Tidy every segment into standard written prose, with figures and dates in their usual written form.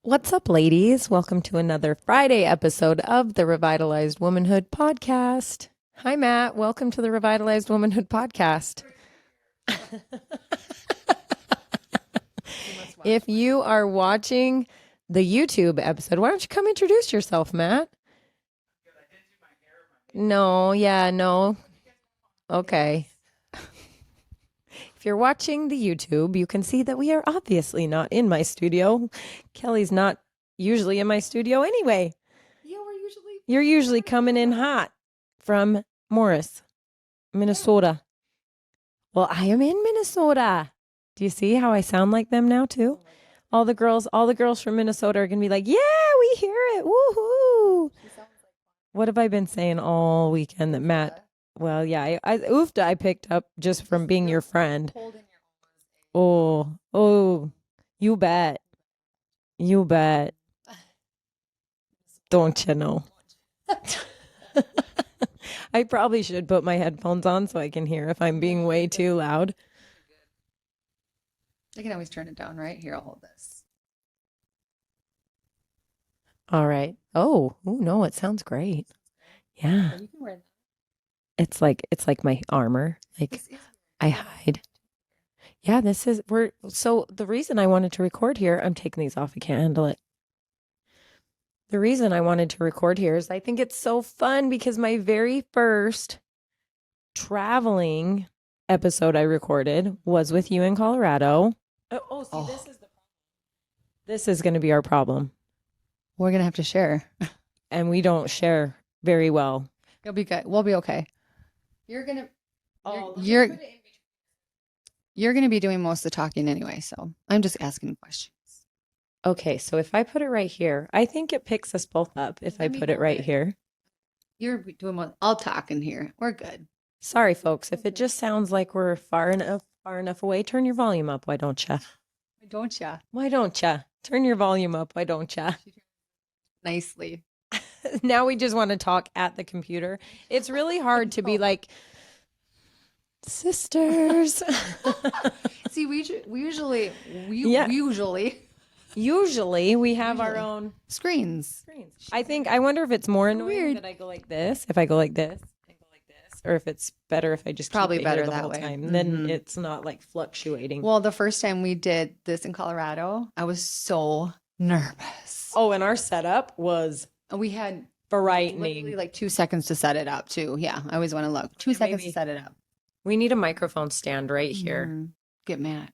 What's up, ladies? Welcome to another Friday episode of the Revitalized Womanhood podcast. Hi, Matt. Welcome to the Revitalized Womanhood podcast. If you are watching the YouTube episode, why don't you come introduce yourself, Matt? No, no. Okay. If you're watching the YouTube, you can see that we are obviously not in my studio. Kelly's not usually in my studio anyway. Yeah, You're usually coming in hot from Morris, Minnesota. Well, I am in Minnesota. Do you see how I sound like them now too? All the girls from Minnesota are going to be like, "Yeah, we hear it. Woohoo." What have I been saying all weekend that Matt? Well, yeah, oofta I picked up just from being your friend. Oh, you bet. You bet. Don't you know? I probably should put my headphones on so I can hear if I'm being way too loud. I can always turn it down, right? Here, I'll hold this. All right. Oh, no, it sounds great. Yeah. You can wear that. It's like my armor. Like I hide. Yeah, so the reason I wanted to record here, I'm taking these off. I can't handle it. The reason I wanted to record here is I think it's so fun because my very first traveling episode I recorded was with you in Colorado. This is going to be our problem. We're going to have to share. And we don't share very well. You'll be good. We'll be okay. You're going to you're going to be doing most of the talking anyway, so I'm just asking questions. Okay, so if I put it right here, I think it picks us both up if I put it right here. You're doing what? I'll talk in here. We're good. Sorry, folks. If it just sounds like we're far enough away, turn your volume up. Why don't you? Why don't you? Turn your volume up. Why don't you? Nicely. Now we just want to talk at the computer. It's really hard to be like sisters. See, we usually we have our own screens. I wonder if it's more annoying that I go like this, if I go like this, and go like this, or if it's better if I just probably keep it better here the that whole way. time. Then it's not like fluctuating. Well, the first time we did this in Colorado, I was so nervous. Oh, and our setup was we had frightening. Literally like 2 seconds to set it up too. Yeah, I always want to look. 2 seconds to set it up. We need a microphone stand right here. Get Matt.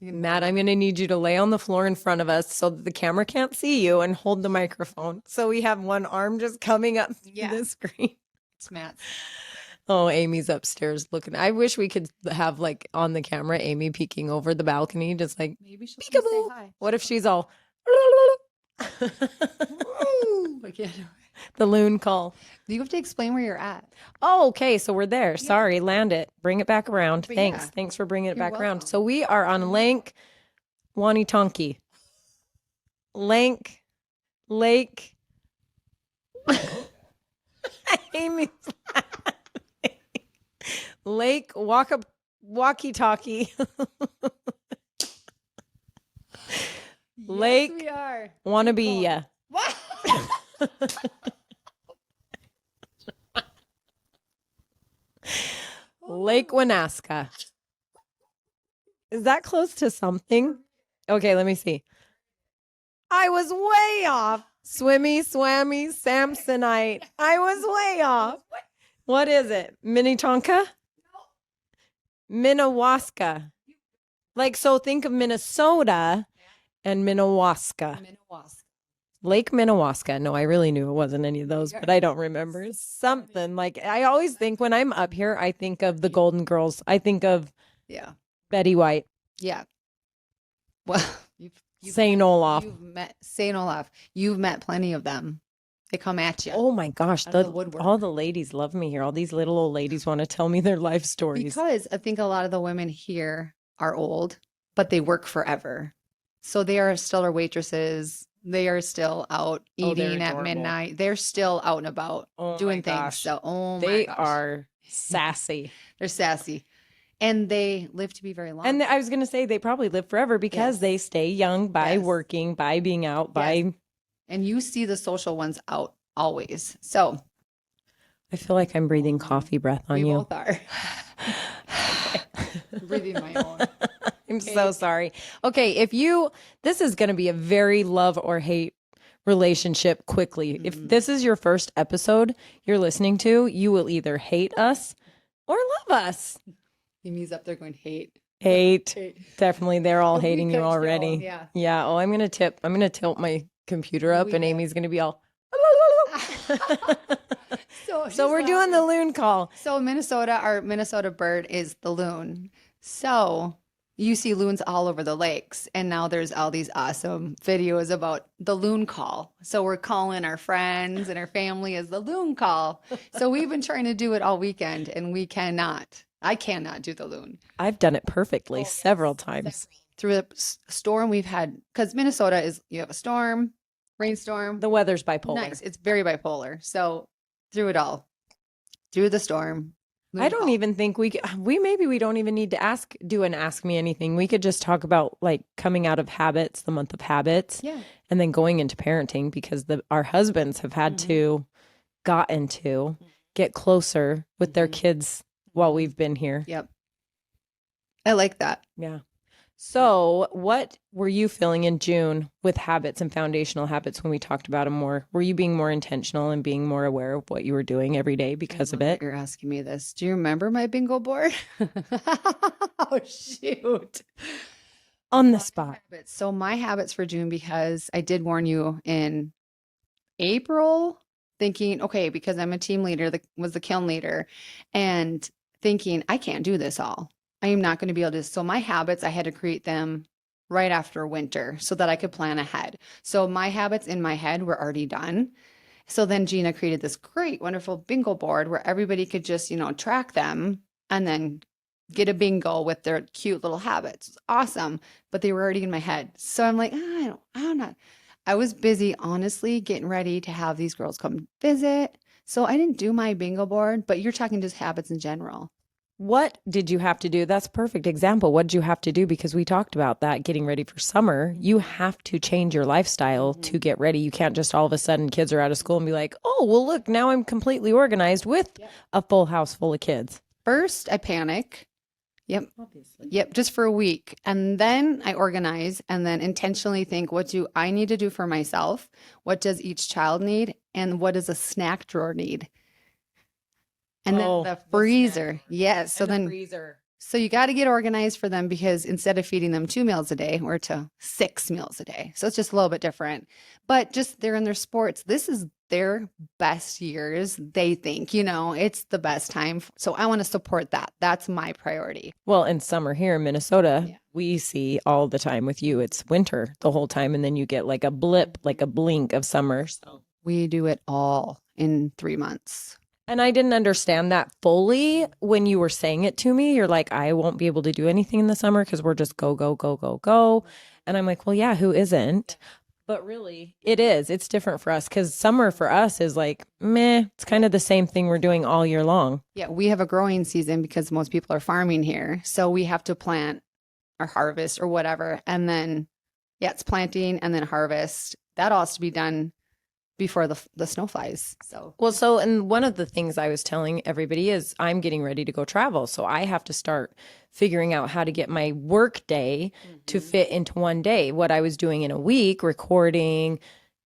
Matt, I'm going to need you to lay on the floor in front of us so that the camera can't see you and hold the microphone. So we have one arm just coming up the screen. It's Matt. Oh, Amy's upstairs looking. I wish we could have like on the camera Amy peeking over the balcony, just like, maybe she'll say hi. What if she's all Again. The loon call. You have to explain where you're at. Oh, okay. So we're there. Sorry, land it. Bring it back around. But Thanks. yeah. Thanks for bringing it You're back around. welcome. So we are on Lake Wanitonki. Lake. Amy's laughing. Lake Walkie-talkie. Lake Yes, we are. Wannabe. What? Lake Wanaska. Is that close to something? Okay, let me see. I was way off. Swimmy, Samsonite. I was way off. What is it? Minnetonka? Minnewaska. Like, so think of Minnesota and Minnewaska. Lake Minnewaska. No, I really knew it wasn't any of those, but I don't remember. It's something like, I always think when I'm up here, I think of the Golden Girls. I think of Betty White. Yeah. Well, St. Olaf. You've met St. Olaf. You've met plenty of them. They come at you. Oh my gosh. Out of the woodwork. All the ladies love me here. All these little old ladies want to tell me their life stories. Because I think a lot of the women here are old, but they work forever. So they are still our waitresses. They are still out eating at midnight. They're still out and about doing things. So, they are sassy. They're sassy. And they live to be very long. And I was going to say they probably live forever because they stay young by working, by being out, by. And you see the social ones out always. So I feel like I'm breathing coffee breath on you. We both are. Breathing my own. I'm so sorry. Okay, this is going to be a very love or hate relationship quickly. If this is your first episode you're listening to, you will either hate us or love us. Amy's up there going, hate. Definitely, they're all hating you could already. show, Yeah. Oh, I'm gonna tilt my computer up, and Amy's gonna be all. So we're doing the loon call. So our Minnesota bird is the loon. So you see loons all over the lakes, and now there's all these awesome videos about the loon call. So we're calling our friends and our family as the loon call. So we've been trying to do it all weekend, and we cannot. I cannot do the loon. I've done it perfectly several times. Through a storm we've had, because Minnesota you have a storm, rainstorm. The weather's bipolar. Nice. It's very bipolar. So through it all, through the storm. I don't even think we don't even need to do an ask me anything. We could just talk about like coming out of habits, the month of habits, and then going into parenting, because our husbands have had to get closer with their kids while we've been here. Yep. I like that. Yeah. So what were you feeling in June with habits and foundational habits when we talked about them more? Were you being more intentional and being more aware of what you were doing every day because of it? You're asking me this. Do you remember my bingo board? Oh, shoot. On the spot. So my habits for June, because I did warn you in April, thinking, okay, because I'm a team leader, was the kiln leader, and thinking, I can't do this all. I am not going to be able to. So my habits, I had to create them right after winter so that I could plan ahead. So my habits in my head were already done. So then Gina created this great, wonderful bingo board where everybody could just, track them and then get a bingo with their cute little habits. It's awesome. But they were already in my head. So I'm like, I was busy, honestly, getting ready to have these girls come visit. So I didn't do my bingo board, but you're talking just habits in general. What did you have to do? That's a perfect example. What did you have to do? Because we talked about that, getting ready for summer. You have to change your lifestyle to get ready. You can't just all of a sudden kids are out of school and be like, oh, well, look, now I'm completely organized with a full house full of kids. First, I panic. Yep. Obviously. Yep. Just for a week. And then I organize and then intentionally think, what do I need to do for myself? What does each child need? And what does a snack drawer need? And then the freezer. Yes. So then, so you got to get organized for them, because instead of feeding them 2 meals a day, we're to 6 meals a day. So it's just a little bit different, but just they're in their sports. This is their best years. They think, it's the best time. So I want to support that. That's my priority. Well, in summer here in Minnesota, we see all the time with you, it's winter the whole time. And then you get like a blip, like a blink of summer. So we do it all in 3 months. And I didn't understand that fully when you were saying it to me. You're like, I won't be able to do anything in the summer because we're just go, go, go, go, go. And I'm like, well, yeah, who isn't? But really, it is. It's different for us because summer for us is like, meh, it's kind of the same thing we're doing all year long. Yeah, we have a growing season because most people are farming here. So we have to plant or harvest or whatever. And then, it's planting and then harvest. That all has to be done before the snow flies. And one of the things I was telling everybody is I'm getting ready to go travel. So I have to start figuring out how to get my work day to fit into one day. What I was doing in a week, recording,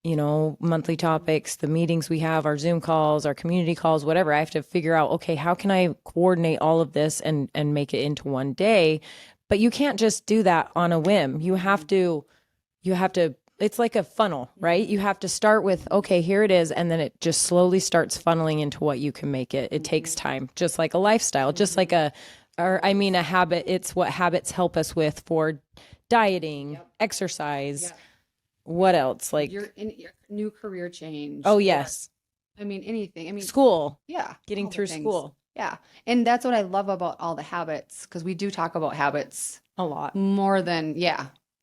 monthly topics, the meetings we have, our Zoom calls, our community calls, whatever. I have to figure out, okay, how can I coordinate all of this and make it into one day? But you can't just do that on a whim. You have to it's like a funnel, right? You have to start with, okay, here it is. And then it just slowly starts funneling into what you can make it. It takes time, just like a lifestyle, just like a habit. It's what habits help us with for dieting, exercise. What else? Like your new career change. Oh, yes. Anything. School. Yeah. Getting through school. Yeah. And that's what I love about all the habits, because we do talk about habits a lot more than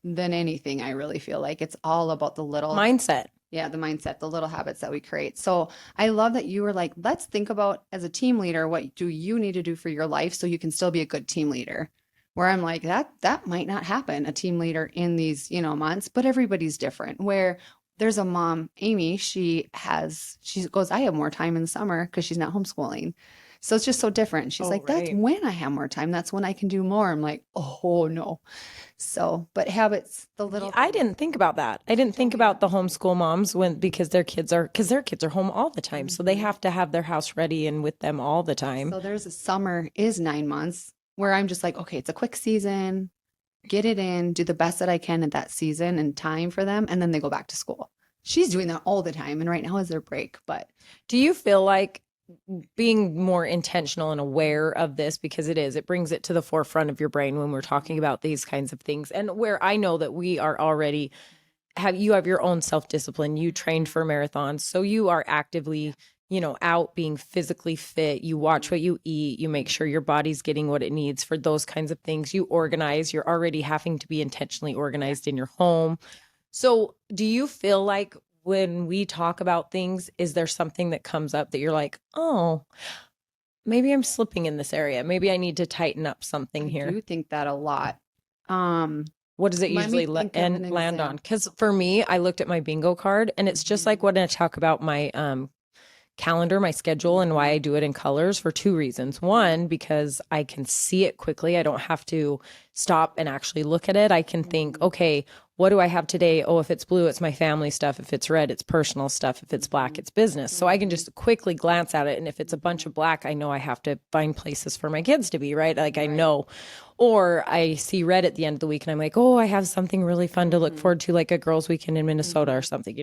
anything. I really feel like it's all about the little mindset. Yeah, the mindset, the little habits that we create. So I love that you were like, let's think about as a team leader, what do you need to do for your life so you can still be a good team leader? Where I'm like, that might not happen, a team leader in these, months, but everybody's different. Where there's a mom, Amy, she goes, I have more time in the summer because she's not homeschooling. So it's just so different. She's Oh, like, that's right. when I have more time. That's when I can do more. I'm like, oh no. So, but habits, the little I things. didn't think about that. I didn't think about the homeschool moms because their kids are home all the time. So they have to have their house ready and with them all the time. So there's a summer is 9 months where I'm just like, okay, it's a quick season, get it in, do the best that I can at that season and time for them, and then they go back to school. She's doing that all the time, and right now is their break. But Do you feel like being more intentional and aware of this, because it brings it to the forefront of your brain when we're talking about these kinds of things, and where I know that we are already you have your own self-discipline, you trained for marathons, so you are actively out being physically fit, you watch what you eat, you make sure your body's getting what it needs for those kinds of things, you organize, you're already having to be intentionally organized in your home. So do you feel like when we talk about things, is there something that comes up that you're like, oh, maybe I'm slipping in this area, maybe I need to tighten up something I here? do think that a lot. Um, What does it Let me usually think of an land on? example. Because for me, I looked at my bingo card, and it's just like when I talk about my calendar, my schedule, and why I do it in colors for two reasons. One, because I can see it quickly. I don't have to stop and actually look at it. I can think, okay, what do I have today? Oh, if it's blue, it's my family stuff. If it's red, it's personal stuff. If it's black, it's business. So I can just quickly glance at it. And if it's a bunch of black, I know I have to find places for my kids to be, right? Like I know. Or I see red at the end of the week and I'm like, oh, I have something really fun to look forward to, like a girls' weekend in Minnesota or something.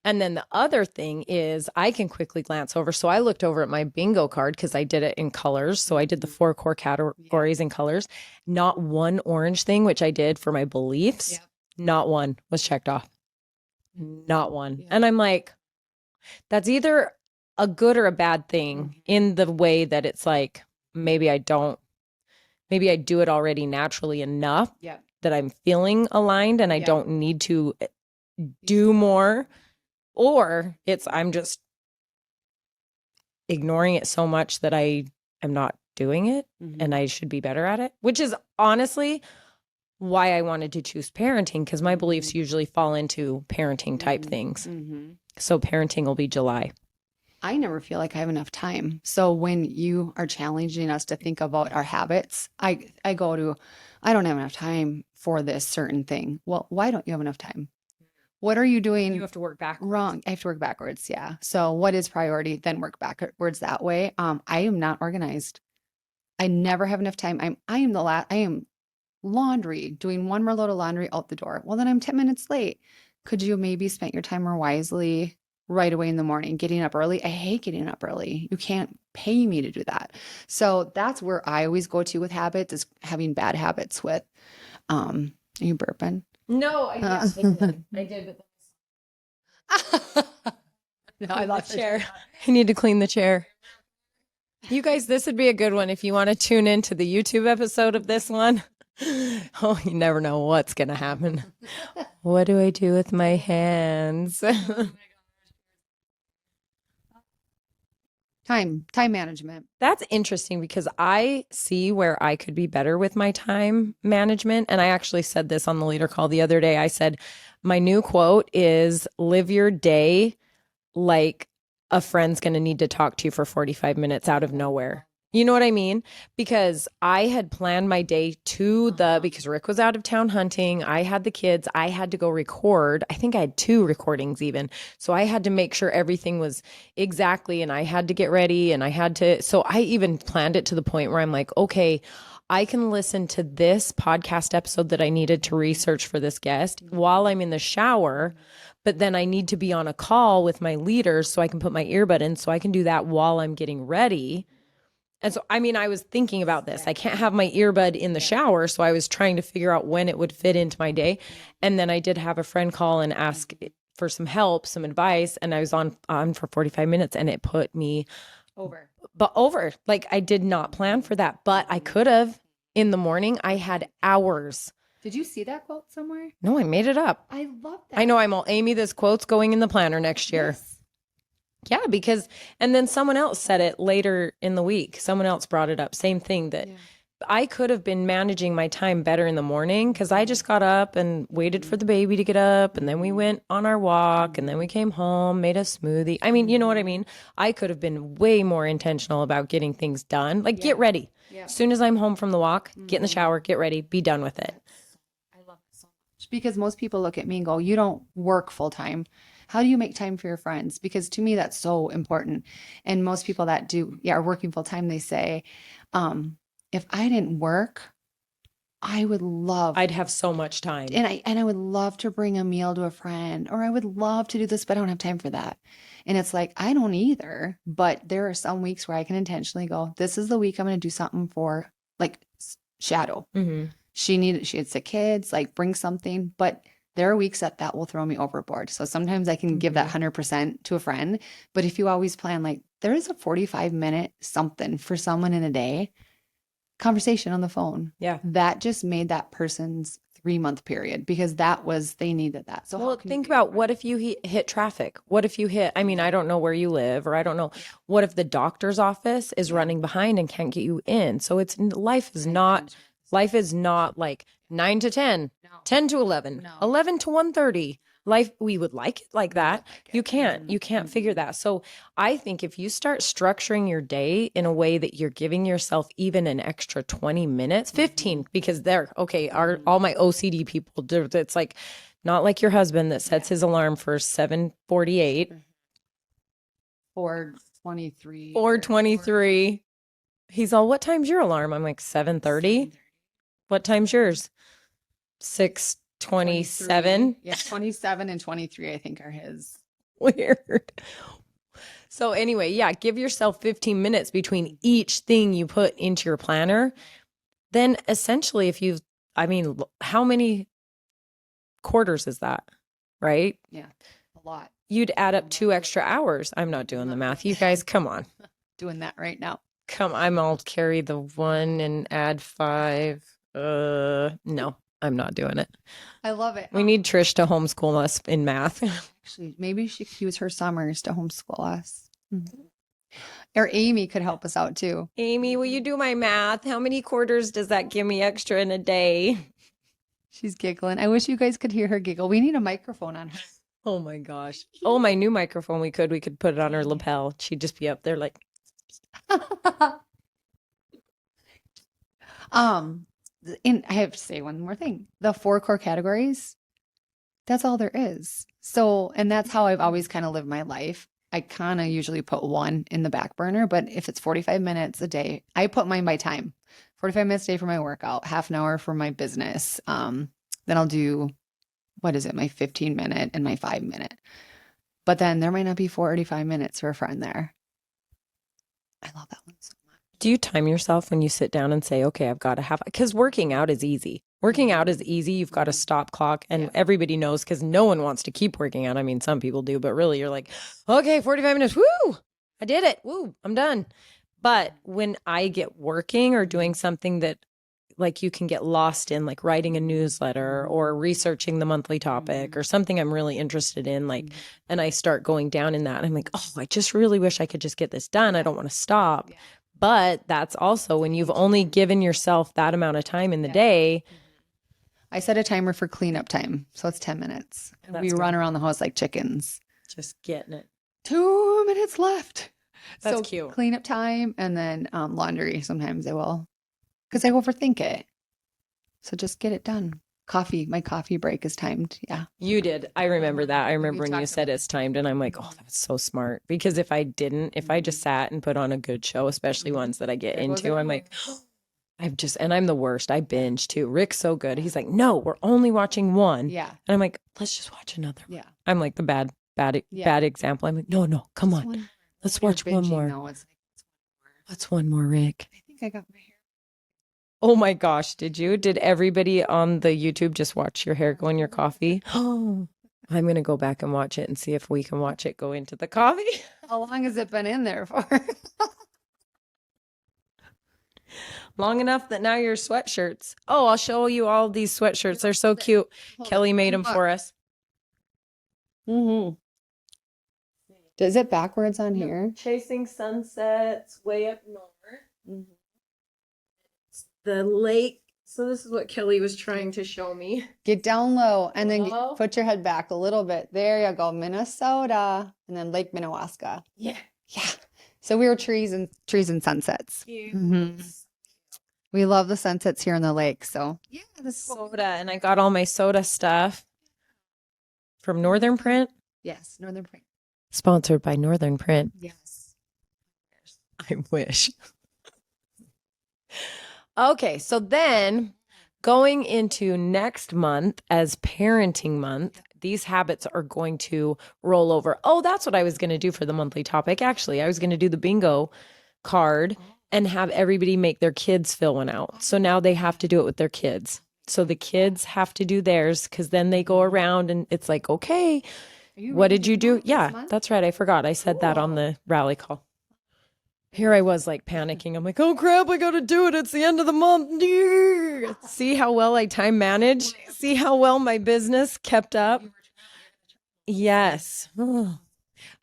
And then the other thing is I can quickly glance over. So I looked over at my bingo card because I did it in colors. So I did the 4 core categories in colors. Not one orange thing, which I did for my beliefs, not one was checked off. Not one. And I'm like, that's either a good or a bad thing in the way that it's like, maybe I do it already naturally enough that I'm feeling aligned and I don't need to do more. Or I'm just ignoring it so much that I am not doing it and I should be better at it, which is honestly why I wanted to choose parenting, because my beliefs usually fall into parenting type things. So parenting will be July. I never feel like I have enough time. So when you are challenging us to think about our habits, I go to, I don't have enough time for this certain thing. Well, why don't you have enough time? What are you doing? You have to work backwards. Wrong. I have to work backwards. Yeah. So what is priority? Then work backwards that way. I am not organized. I never have enough time. I am laundry, doing one more load of laundry out the door. Well, then I'm 10 minutes late. Could you maybe spend your time more wisely right away in the morning, getting up early? I hate getting up early. You can't pay me to do that. So that's where I always go to with habits, is having bad habits with, are you burping? No, I did. I did. No, I lost the chair. I need to clean the chair. You guys, this would be a good one if you want to tune into the YouTube episode of this one. Oh, you never know what's going to happen. What do I do with my hands? Time management. That's interesting because I see where I could be better with my time management. And I actually said this on the leader call the other day. I said, my new quote is live your day like a friend's going to need to talk to you for 45 minutes out of nowhere. You know what I mean? Because I had planned my day because Rick was out of town hunting. I had the kids. I had to go record. I think I had 2 recordings even. So I had to make sure everything was exactly, and I had to get ready so I even planned it to the point where I'm like, okay, I can listen to this podcast episode that I needed to research for this guest while I'm in the shower. But then I need to be on a call with my leaders so I can put my earbud in so I can do that while I'm getting ready. And so, I was thinking about this. I can't have my earbud in the shower. So I was trying to figure out when it would fit into my day. And then I did have a friend call and ask for some help, some advice. And I was on for 45 minutes and it put me over. Like I did not plan for that, but I could have in the morning. I had hours Did you see that quote somewhere? No, I made it up. I love that. I know I'm all Amy, this quote's going in the planner next year. Yes. Yeah, because, and then someone else said it later in the week. Someone else brought it up. Same thing that I could have been managing my time better in the morning because I just got up and waited for the baby to get up. And then we went on our walk and then we came home, made a smoothie. I mean, you know what I mean? I could have been way more intentional about getting things done. Like, get ready. As soon as I'm home from the walk, get in the shower, get ready, be done with it. I love it so much because most people look at me and go, you don't work full time. How do you make time for your friends? Because to me, that's so important. And most people that do, are working full time, they say, if I didn't work, I'd have so much time. And I would love to bring a meal to a friend, or I would love to do this, but I don't have time for that. And it's like, I don't either. But there are some weeks where I can intentionally go, this is the week I'm going to do something for like Shadow. Mm-hmm. She had sick kids, like bring something, but there are weeks that will throw me overboard. So sometimes I can give that 100% to a friend. But if you always plan, like there is a 45-minute something for someone in a day, conversation on the phone. Yeah. That just made that person's 3-month period because they needed that. So think about what if you hit traffic? What if you hit, I mean, I don't know where you live or I don't know. What if the doctor's office is running behind and can't get you in? So life is not like 9 to 10, 10 to 11, 11 to 1:30. Life, we would like it like that. You can't figure that. So I think if you start structuring your day in a way that you're giving yourself even an extra 20 minutes, 15, because all my OCD people, it's like, not like your husband that sets his alarm for 7:48. 4:23. 4:23. He's all, what time's your alarm? I'm like, 7:30. What time's yours? 6:27. Yeah, 27 and 23, I think, are his. Weird. So anyway, give yourself 15 minutes between each thing you put into your planner. Then essentially, how many quarters is that? Right? Yeah, a lot. You'd add up 2 extra hours. I'm not doing the math. You guys, come on. Doing that right now. I'll carry the 1 and add 5. No, I'm not doing it. I love it. We need Trish to homeschool us in math. Actually, maybe she could use her summers to homeschool us. Mm-hmm. Or Amy could help us out too. Amy, will you do my math? How many quarters does that give me extra in a day? She's giggling. I wish you guys could hear her giggle. We need a microphone on her. Oh my gosh. Oh, my new microphone. We could put it on her lapel. She'd just be up there like. And I have to say one more thing. The 4 core categories, that's all there is. So, and that's how I've always kind of lived my life. I kind of usually put 1 in the back burner, but if it's 45 minutes a day, I put mine by time. 45 minutes a day for my workout, half an hour for my business. Then I'll do, my 15-minute and my 5-minute. But then there might not be 45 minutes for a friend there. I love that one so much. Do you time yourself when you sit down and say, okay, I've got to have, because working out is easy. Working out is easy. You've got a stop clock and everybody knows because no one wants to keep working out. I mean, some people do, but really you're like, okay, 45 minutes. Woo, I did it. Woo, I'm done. But when I get working or doing something that like you can get lost in, like writing a newsletter or researching the monthly topic or something I'm really interested in, like, and I start going down in that, I'm like, oh, I just really wish I could just get this done. I don't want to stop. But that's also when you've only given yourself that amount of time in the day. I set a timer for cleanup time. So it's 10 minutes. We run around the house like chickens. Just getting it. 2 minutes left. That's so cute. Cleanup time and then laundry. Sometimes I will. Because I overthink it. So just get it done. My coffee break is timed. Yeah. You did. I remember that. I remember when you said it's timed and I'm like, oh, that's so smart. Because if I just sat and put on a good show, especially ones that I get into, I'm like, and I'm the worst. I binge too. Rick's so good. He's like, no, we're only watching one. Yeah. And I'm like, let's just watch another one. Yeah. I'm like the bad example. I'm like, no, come on. Let's watch one more. What's one more, Rick? I think I got my hair. Oh my gosh, did everybody on the YouTube just watch your hair go in your coffee? Oh, I'm going to go back and watch it and see if we can watch it go into the coffee. How long has it been in there for? Long enough that now you're sweatshirts. Oh, I'll show you all these sweatshirts. They're so cute. Kelly made them for us. Mm-hmm. Is it backwards on here? Chasing sunsets way up north. Mm-hmm. The lake. So this is what Kelly was trying to show me. Get down low and then Low. put your head back a little bit. There you go. Minnesota and then Lake Minnewaska. Yeah. Yeah. So we were trees and sunsets. Mhm. We love the sunsets here in the lake. So yeah, this is Soda. And I got all my soda stuff from Northern Print. yes, Northern Print. Sponsored by Northern Print. Yes. I wish. Okay, so then going into next month as parenting month, these habits are going to roll over. Oh, that's what I was going to do for the monthly topic. Actually, I was going to do the bingo card and have everybody make their kids fill one out. So now they have to do it with their kids. So the kids have to do theirs because then they go around and it's like, okay, what did you do? Yeah, that's right. I forgot. I said that on the rally call. Here I was like panicking. I'm like, oh crap, I got to do it. It's the end of the month. See how well I time managed? See how well my business kept up? Yes.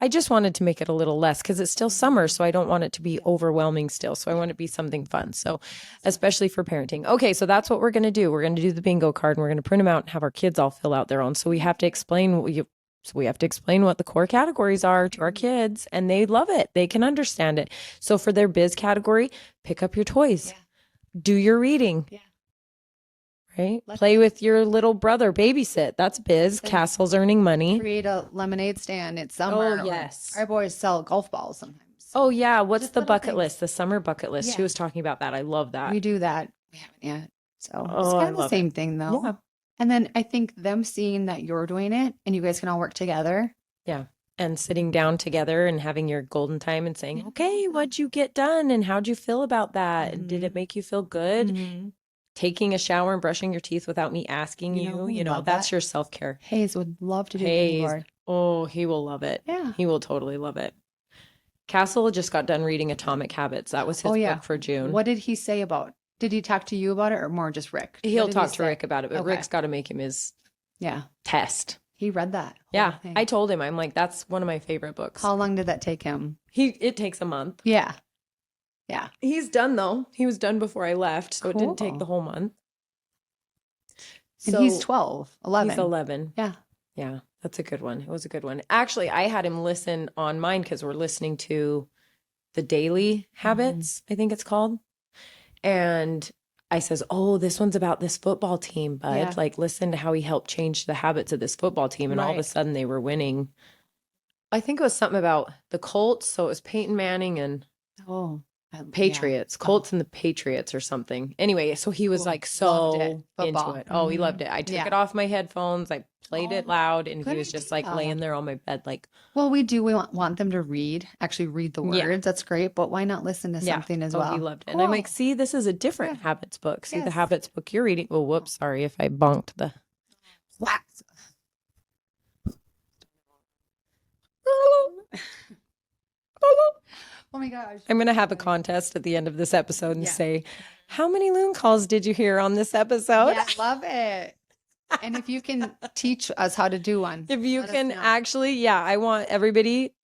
I just wanted to make it a little less because it's still summer. So I don't want it to be overwhelming still. So I want it to be something fun. So especially for parenting. Okay. So that's what we're going to do. We're going to do the bingo card and we're going to print them out and have our kids all fill out their own. So we have to explain what the core categories are to our kids and they love it. They can understand it. So for their biz category, pick up your toys, do your reading, right? Play with your little brother, babysit. That's biz. Castle's earning money. Create a lemonade stand. It's summer. Oh, yes. Our boys sell golf balls sometimes. Oh, yeah. What's Just the little bucket things. list? The summer bucket list. Yeah. She was talking about that. I love that. We do that. We haven't yet. So it's Oh, I kind of the love same it. thing though. Yeah. And then I think them seeing that you're doing it and you guys can all work together. Yeah. And sitting down together and having your golden time and saying, okay, what'd you get done? And how'd you feel about that? And did it make you feel good? Mhm. Taking a shower and brushing your teeth without me asking You know who you, would love that's that? your self-care. Hayes would love to do bingo Hayes. board. Oh, he will love it. Yeah. He will totally love it. Castle just got done reading Atomic Habits. That was his book for June. What did he say about? Did he talk to you about it or more just Rick? He'll What did he talk to say? Rick about it, but Okay. Rick's got to make him his test. He read that. whole Yeah. thing. I told him, I'm like, that's one of my favorite books. How long did that take him? It takes a month. Yeah. Yeah. He's done though. He was done before I left, so it didn't take Cool. the whole month. And he's 12, 11. He's 11. Yeah. Yeah, that's a good one. It was a good one. Actually, I had him listen on mine because we're listening to the Daily Habits, I think it's called. And I says, oh, this one's about this football team, bud. Yeah. Like, listen to how he helped change the habits of this football team. And all of a Right. sudden they were winning. I think it was something about the Colts. So it was Peyton Manning and Oh. Patriots, Colts and the Patriots or something. Anyway, so he was Cool. like Loved so it. into Football. it. Oh, he Mhm. loved it. I took Yeah. it off my headphones. I played it Oh, loud and he good was just like idea. laying there on my bed like, Well, we do. We want them to actually read the words. Yeah. That's great. But why not listen to yeah. something as Oh, well? he loved it. And I'm like, Cool. see, this is a different Yeah. habits book. See the Yes. habits book you're reading. Oh, whoops. Sorry if I bonked the. Wax. Oh my gosh. I'm going to have a contest at the end of this episode and Yeah. say, how many loon calls did you hear on this episode? Yeah, love it. And if you can teach us how to do one, If you let us can know. actually, I want everybody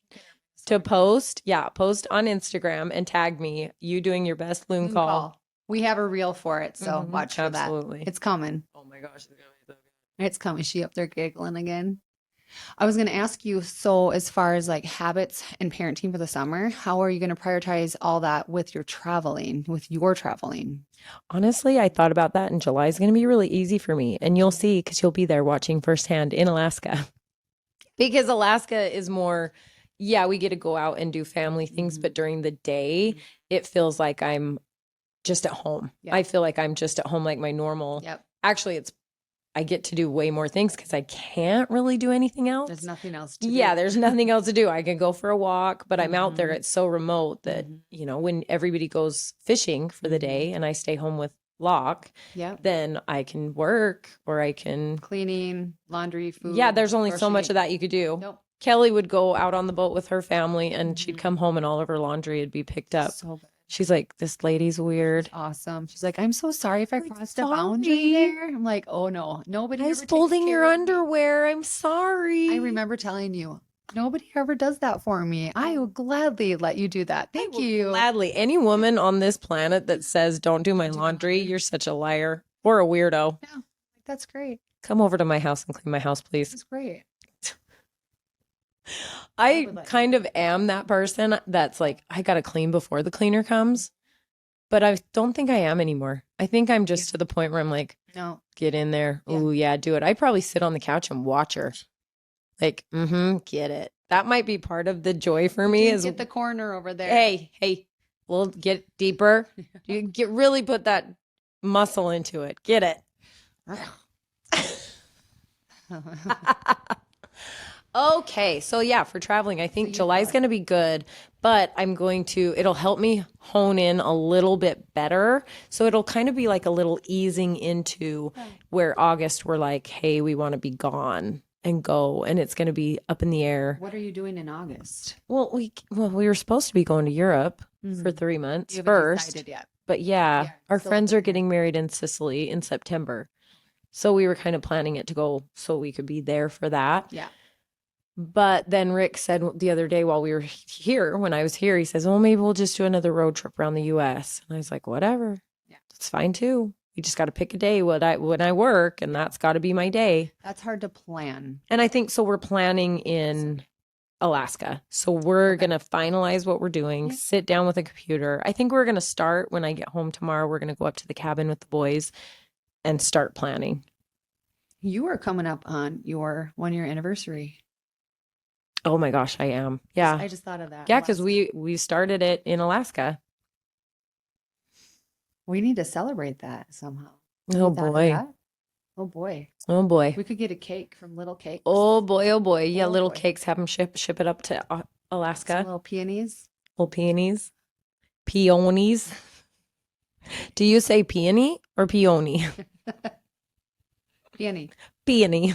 to post on Instagram and tag me, you doing your best loon Zoom call. We have a reel for it, so Mhm, watch for absolutely. that. It's coming. Oh my gosh. It's gonna be so It's coming. She up there giggling again. I was going to ask you, so as far as like habits and parenting for the summer, how are you going to prioritize all that with your traveling? Honestly, I thought about that, and July is going to be really easy for me. And you'll see because you'll be there watching firsthand in Alaska. Because Alaska is more, we get to go out and do family things, Mhm. but during the day, it feels like I'm just at home. Yeah. I feel like I'm just at home like my normal. Yep. Actually, I get to do way more things because I can't really do anything else. There's nothing else to do. Yeah, there's nothing else to do. I can go for a walk, but I'm out there. Mhm. It's so remote that, Mhm. when everybody goes fishing for the day and I stay home with Locke, Yep. then I can work or I can. Cleaning, laundry, food. Yeah, there's only so much grocery. of that you could do. Nope. Kelly would go out on the boat with her family and she'd Mhm. come home and all of her laundry would be picked up. So good. She's like, this lady's weird. Awesome. She's like, I'm so sorry if I Like, crossed a boundary sorry. there. I'm like, oh no, nobody I was ever takes folding your care of me. underwear. I'm sorry. I remember telling you, nobody ever does that for me. I will gladly let you do that. I Thank will you. gladly. Any woman on this planet that says, don't do my laundry, you're such a liar or a weirdo. Yeah, that's great. Come over to my house and clean my house, please. That's great. I would let you kind do of am that person that's like, I got to clean before the cleaner comes. But I don't think I am anymore. I think I'm just to the point where I'm like, No. get in there. Yeah. Ooh, yeah, do it. I'd probably sit on the couch and watch her. Like, get it. That might be part of the joy for me Dude, is, get the corner over there. hey, we'll get deeper. You really put that muscle into it. Get it. Okay, so yeah, for traveling, I think July's going to be good, but it'll help me hone in a little bit better. So it'll kind of be like a little easing into where August we're like, hey, we want to be gone and go, and it's going to be up in the air. What are you doing in August? Well, we were supposed to be going to Europe for 3 months You haven't first, decided yet. but yeah, our still friends up in are getting married in Sicily in September. So we were kind of planning it to go so we could be there for that. Yeah. But then Rick said the other day while we were here, when I was here, he says, well, maybe we'll just do another road trip around the US. And I was like, whatever. Yeah. It's fine too. We just got to pick a day when I work, and that's got to be my day. That's hard to plan. And I think so we're planning in Alaska. So we're going to finalize what we're doing, sit down with a computer. I think we're going to start when I get home tomorrow. We're going to go up to the cabin with the boys and start planning. You are coming up on your 1-year anniversary. Oh my gosh, I am. Yeah. I just thought of that. Yeah, because we started it in Alaska. We need to celebrate that somehow. Oh You thought of boy. that? Oh boy. Oh boy. We could get a cake from Little Cakes. Oh boy. Oh boy. Yeah, Oh, little boy. cakes, have them ship it up to Some Alaska. little peonies. Little peonies. Peonies. Do you say peony or peony? Peony. Peony.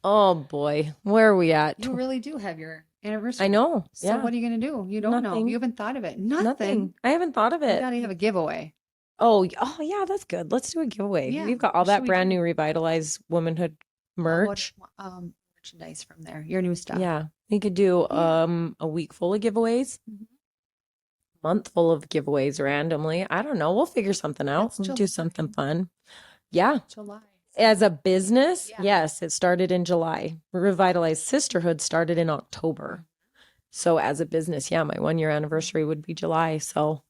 Oh boy. Where are we at? You really do have your anniversary. I know. So Yeah. what are you going to do? You don't know. Nothing. You haven't thought of it. Nothing. I haven't thought of You it. got to have a giveaway. Oh, yeah, that's good. Let's do a giveaway. Yeah, We've got all what that should we brand do? new Revitalized Womanhood merch. Merchandise from there. Your new stuff. Yeah. We could do a week full of giveaways. Mhm. Month full of giveaways randomly. I don't know. We'll figure something out. That's We'll July. do something fun. Yeah. July. As a business, Yeah. yes, it started in July. Revitalized Sisterhood started in October. So as a business, yeah, my 1-year anniversary would be July. So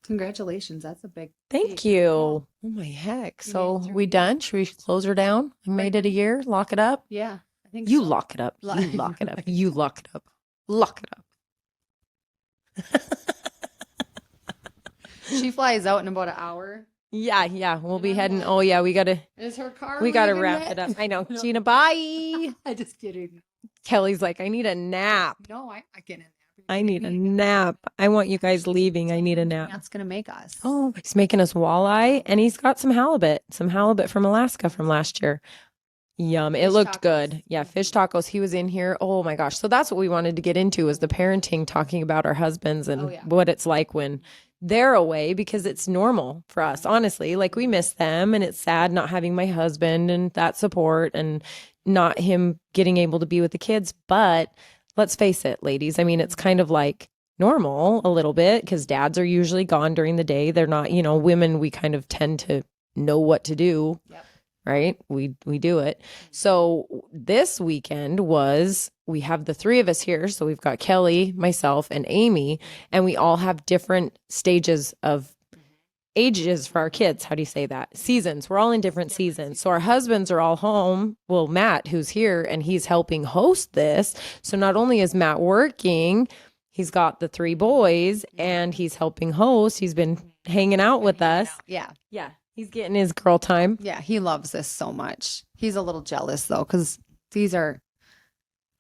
Congratulations. That's a big thank feat. you. Yeah. Oh my heck. You So made it through we a year. done? Should we close her down? I made it a year. Lock it up. Yeah, I think You so. lock it up. You Lock- lock it up. You lock it up. Lock it up. She flies out in about an hour. Yeah. We'll be I'm heading. like, Oh yeah, we gotta Is her car wrap leaving it yet? up. I know. No. Gina, bye. I just kidding. Kelly's like, I need a nap. No, I get in there. I need a nap. I want you guys leaving. I need a nap. That's gonna make us. Oh, he's making us walleye, and he's got some halibut from Alaska from last year. Yum. It Fish looked tacos. good. Yeah, fish tacos. He was in here. Oh my gosh. So that's what we wanted to get into was the parenting, talking about our husbands and Oh, yeah. what it's like when they're away, because it's normal for us, honestly. Like we miss them, and it's sad not having my husband and that support and not him getting able to be with the kids. But let's face it, ladies. I mean, it's kind of like normal a little bit because dads are usually gone during the day. They're not, women, we kind of tend to know what to do. Yep. Right? We do it. So this weekend we have the 3 of us here. So we've got Kelly, myself, and Amy, and we all have different stages of ages for our kids. How do you say that? Seasons. We're all in different seasons. So our husbands are all home. Well, Matt, who's here, and he's helping host this. So not only is Matt working, he's got the 3 boys and he's helping host. He's been hanging out with us. Yeah. Yeah. He's getting his girl time. Yeah, he loves this so much. He's a little jealous though, because these are.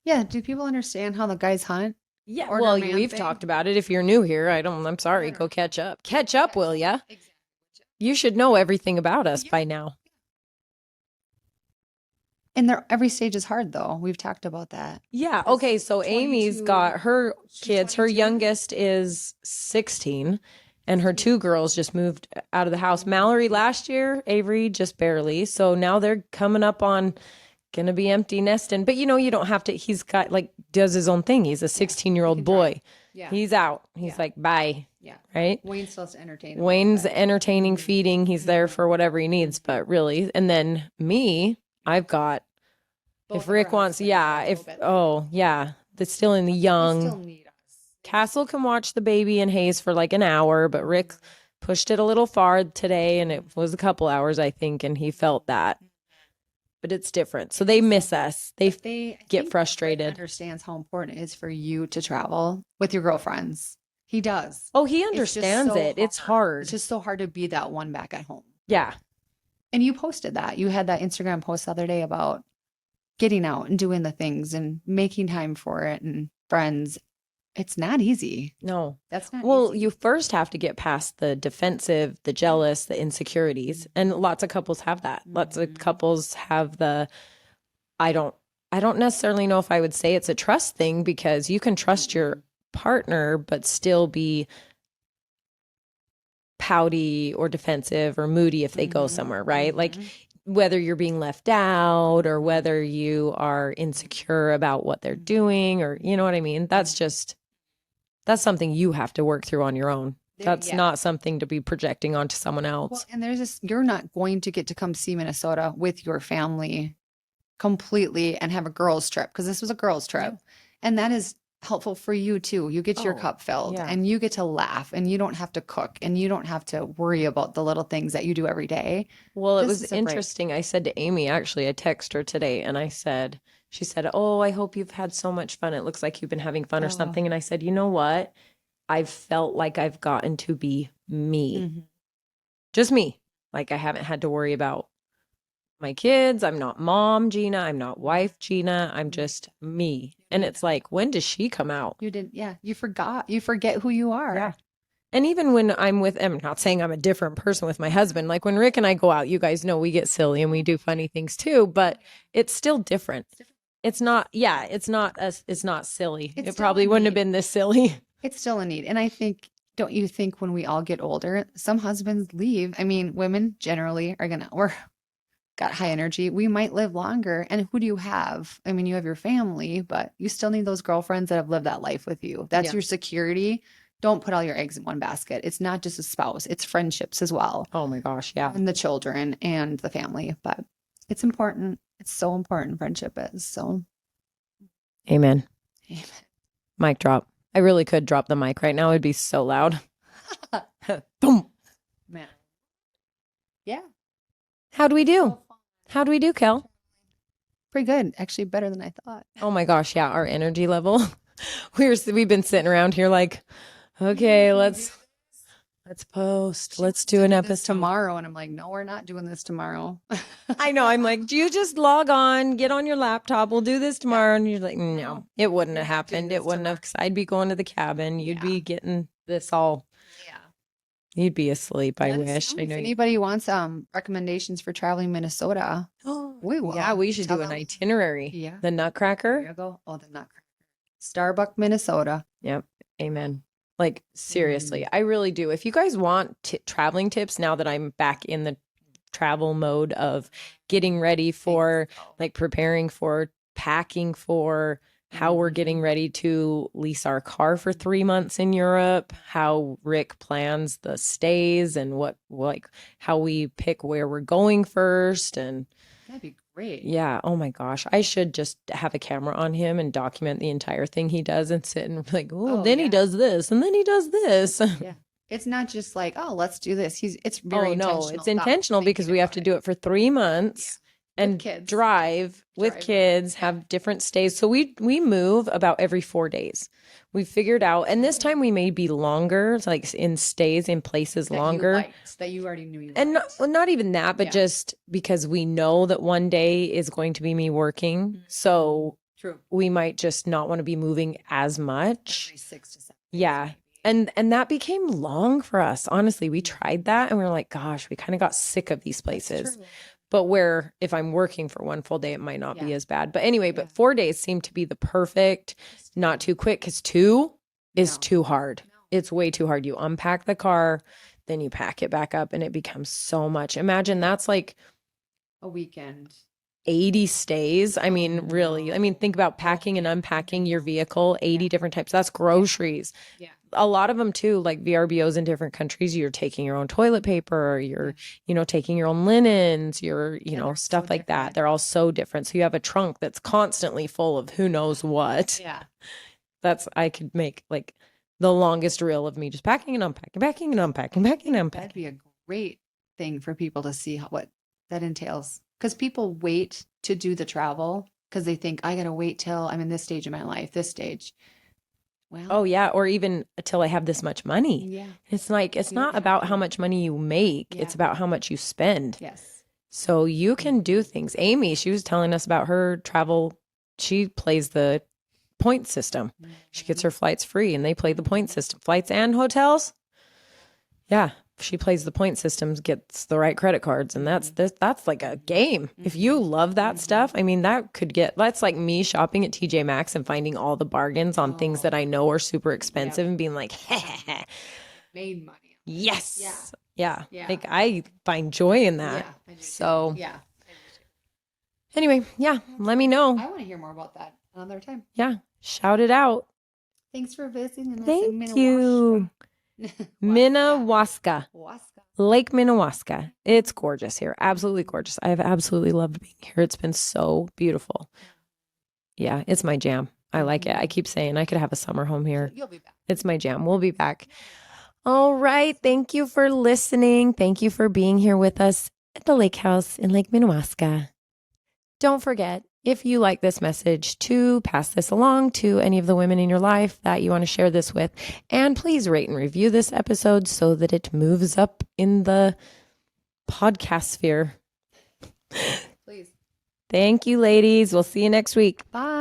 Yeah, do people understand how the guys hunt? Yeah. Order Well, man we've thing? talked about it. If you're new here, I'm sorry. Go catch up. Catch up, will ya? Exactly. You should know everything about us by now. And every stage is hard though. We've talked about that. Yeah. Because Okay. So Amy's 22, got her she's kids. Her 22. youngest is 16, and her two girls just moved out of the house. Mallory last year, Avery just barely. So now they're coming up on gonna be empty nesting. But you don't have to. He's got does his own thing. He's a 16-year-old boy. Yeah. He's out. He's Yeah. like, bye. Yeah. Right? Wayne's supposed to entertain him. Wayne's entertaining, feeding. He's there for whatever he needs, but really, and then me, I've got, Both if of our Rick wants, husbands yeah, are a little if, bit oh, yeah, that's still in the They still young. need us. Castle can watch the baby and Hayes for like an hour, but Rick pushed it a little far today, and it was a couple hours, I think, and he felt that. But it's different. So they miss us. They I get think Rick frustrated. understands how important it is for you to travel with your girlfriends. He does. Oh, he It's just understands so it. It's hard. It's just so hard to be that one back at home. Yeah. And you posted that. You had that Instagram post the other day about getting out and doing the things and making time for it and friends. It's not easy. No. That's not Well, easy. you first have to get past the defensive, the jealous, the insecurities. And lots of couples have that. Lots of couples have the I don't necessarily know if I would say it's a trust thing, because you can trust your partner but still be pouty or defensive or moody if they go somewhere, right? Like whether you're being left out or whether you are insecure about what they're doing, or you know what I mean? That's something you have to work through on your own. That's not something to be projecting onto someone else. Well, and you're not going to get to come see Minnesota with your family completely and have a girls trip, because this was a girls trip. And that is helpful for you too. You get your cup filled and you get to laugh, and you don't have to cook, and you don't have to worry about the little things that you do every day. Well, it was interesting. I said to Amy, actually, I texted her today and she said, "Oh, I hope you've had so much fun. It looks like you've been having fun or something." And I said, "You know what? I've felt like I've gotten to be me, just me. Like I haven't had to worry about my kids. I'm not mom Gina. I'm not wife Gina. I'm just me." And it's like, when does she come out? You didn't, you forget who you are. Yeah. And even when I'm not saying I'm a different person with my husband. Like when Rick and I go out, you guys know we get silly and we do funny things too, but it's still different. It's not silly. It probably wouldn't have been this silly. It's still a need. And I think, don't you think when we all get older, some husbands leave? I mean, women generally we're got high energy. We might live longer. And who do you have? I mean, you have your family, but you still need those girlfriends that have lived that life with you. That's your security. Don't put all your eggs in one basket. It's not just a spouse, it's friendships as well. Oh my gosh. Yeah. And the children and the family. But it's important. It's so important. Friendship is. So Amen. Amen. Mic drop. I really could drop the mic right now. It'd be so loud. Boom. Man. Yeah. How'd we do, Kel? Pretty good. Actually, better than I thought. Oh my gosh. Yeah. Our energy level. We've been sitting around here like, okay, let's post. Let's do an episode tomorrow. And I'm like, no, we're not doing this tomorrow. I know. I'm like, do you just log on, get on your laptop? We'll do this tomorrow. And you're like, no, it wouldn't have happened. It wouldn't have, because I'd be going to the cabin. You'd be getting this all. Yeah. You'd be asleep. I wish. I know. If anybody wants recommendations for traveling Minnesota, we will. Yeah, we should do an itinerary. Yeah. The Nutcracker. There you go. Oh, the Nutcracker. Starbuck, Minnesota. Yep. Amen. Like seriously, I really do. If you guys want traveling tips, now that I'm back in the travel mode of getting ready for, like preparing for, packing for, how we're getting ready to lease our car for 3 months in Europe, how Rick plans the stays and how we pick where we're going first. And that'd be great. Yeah. Oh my gosh. I should just have a camera on him and document the entire thing he does and sit and like, he does this and then he does this. Yeah. It's not just like, oh, let's do this. It's very intentional. It's intentional because we have to do it for 3 months and drive with kids, have different stays. So we move about every 4 days. We figured out, and this time we may be longer, like in stays in places longer. That you already knew you liked. And not even that, but just because we know that one day is going to be me working. So we might just not want to be moving as much. Every 6 to 7 days. Yeah. And that became long for us. Honestly, we tried that and we were like, gosh, we kind of got sick of these places. But where if I'm working for one full day, it might not be Yeah. as bad. But anyway, Yeah. but 4 days seem to be the perfect, not too quick, because 2 is No. too hard. No. It's way too hard. You unpack the car, then you pack it back up, and it becomes so much. Imagine that's like A weekend. 80 stays. I mean, really. I mean, think about packing and unpacking your vehicle, 80 different types. That's groceries. Yeah. A lot of them too, like VRBOs in different countries, you're taking your own toilet paper, you're, taking your own linens, you're, they're stuff so like that. different. They're all so different. So you have a trunk that's constantly full of who knows what. Yeah. I could make like the longest reel of me just packing and unpacking, packing and unpacking, packing and unpacking. That'd be a great thing for people to see what that entails. Because people wait to do the travel because they think, I got to wait till I'm in this stage of my life, this stage. Well, Oh yeah, or even until I have this much money. yeah. It's like it's You don't not have about to. how much money you make, Yeah. it's about how much you spend. Yes. So you can do things. Amy, she was telling us about her travel. She plays the point system. She gets her flights free and they play the point system. Flights and hotels. Yeah. She plays the point systems, gets the right credit cards, and that's like a game. If you love that stuff, I mean, that's like me shopping at TJ Maxx and finding all the bargains on things that I know are super expensive and being like, made money. yes. Yeah. Like I find joy in that. Yeah. I do too. So Yeah. anyway, yeah, let me know. I want to hear more about that another time. Yeah, shout it out. Thanks for visiting us in Thank you. Minnewaska. Lake Minnewaska. It's gorgeous here. Absolutely gorgeous. I have absolutely loved being here. It's been so beautiful. Yeah, it's my jam. I like it. I keep saying I could have a summer home here. You'll be back. It's my jam. We'll be back. All right. Thank you for listening. Thank you for being here with us at the lake house in Lake Minnewaska. Don't forget, if you like this message, to pass this along to any of the women in your life that you want to share this with. And please rate and review this episode so that it moves up in the podcast sphere. Please. Thank you, ladies. We'll see you next week. Bye.